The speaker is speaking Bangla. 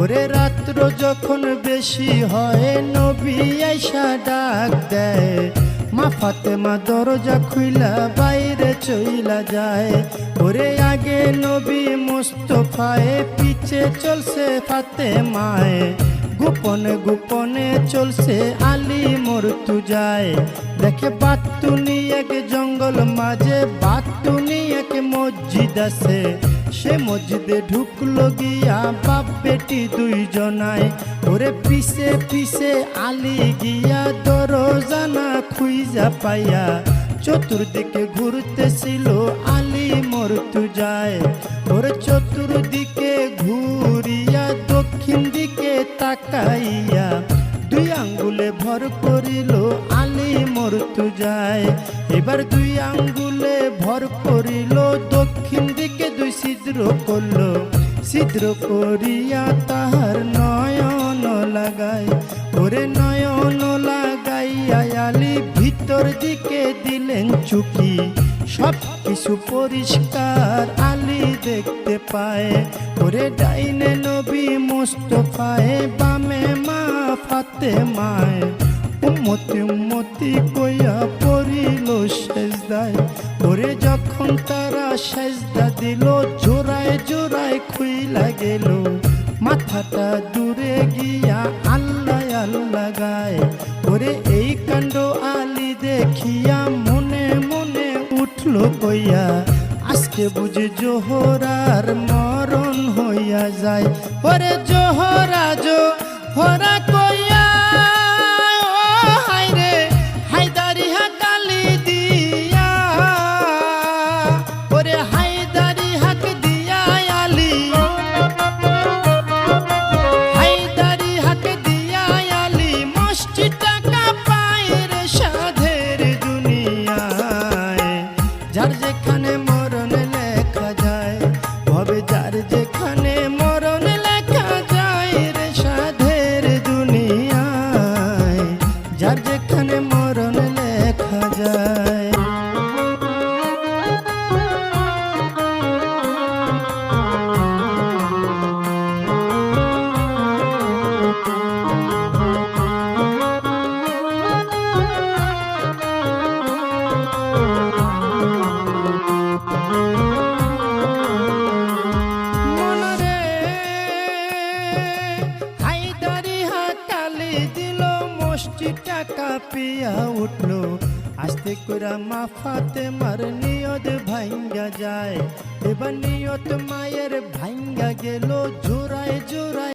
ওরে রাত্র যখন বেশি হয় নবী আইসা ডাক দেয়, মা ফাতেমা দরজা খুইলা বাইরে চইলা যায়। ওরে আগে নবী মুস্তফায়ে, পিছে চলছে ফাতেমায়ে, গোপনে গোপনে চলছে আলী মর্তুজায়। দেখে বাতুনি এক জঙ্গল মাঝে, বাতুনি এক মসজিদ আছে, সে মসজিদে ঢুকলো গিয়া বাপ বেটি দুইজনায়। ওরে পিছে পিছে আলী গিয়া দরজানা খুইজা পাইয়া, চতুর্দিকে ঘুরতেছিল আলী মর্তুজায়। ওরে চতুর্দিকে ঘুরিয়া দক্ষিণ দিকে তাকাইয়া, দুই আঙ্গুলে ভর করিল আলী মর্তুজায়। এবার দুই আঙ্গুলে ভর করিল, দক্ষিণ দিকে দুই ছিদ্র করল, ছিদ্র করিয়া তাহার নয়ন লাগায়। ওরে নয়ন লাগাইয়া আলী ভিতর দিকে দিলেন চুকি, সব কিছু পরিষ্কার আলী দেখতে পায়। ওরে ডাইনে নবী মুস্তফায়ে, বামে মা ফাতেমায়ে, উম্মতি উম্মতি কইয়া পড়িল সেজদায়। ওরে যখন তারা সেজদা দিল, জোড়ায় জোড়ায় খুইলা গেল, মাথাটা দূরে গিয়া আল্লাহ আল্লাহ গায়। ওরে এই কাণ্ড আলী দেখিয়া মনে মনে উঠল কইয়া, আজকে বুঝি জোহরার মরণ হইয়া যায়। ওরে জোহরা জোহরা কইয়া, ও হায়রে হায়দারি হাকালি দিয়া, ওরে হায়দারি হাক দিয়া আলী, হায়দারি হাক দিয়া আলী মসজিদটা কাঁপায় রে সাধের দুনিয়ায়। যার যেখানে মরণ লেখা যায়, ভবে যার যেখানে মরণ লেখা যায় রে সাধের দুনিয়ায়, যার যেখানে মরণ লেখা যায়। মসজিদটা কাঁপিয়া উঠল, আস্তে করে মা ফাতেমার নিয়ত ভাঙ্গা যায়। এবার নিয়ত মায়ের ভাঙ্গা গেল, জোড়ায় জোড়ায়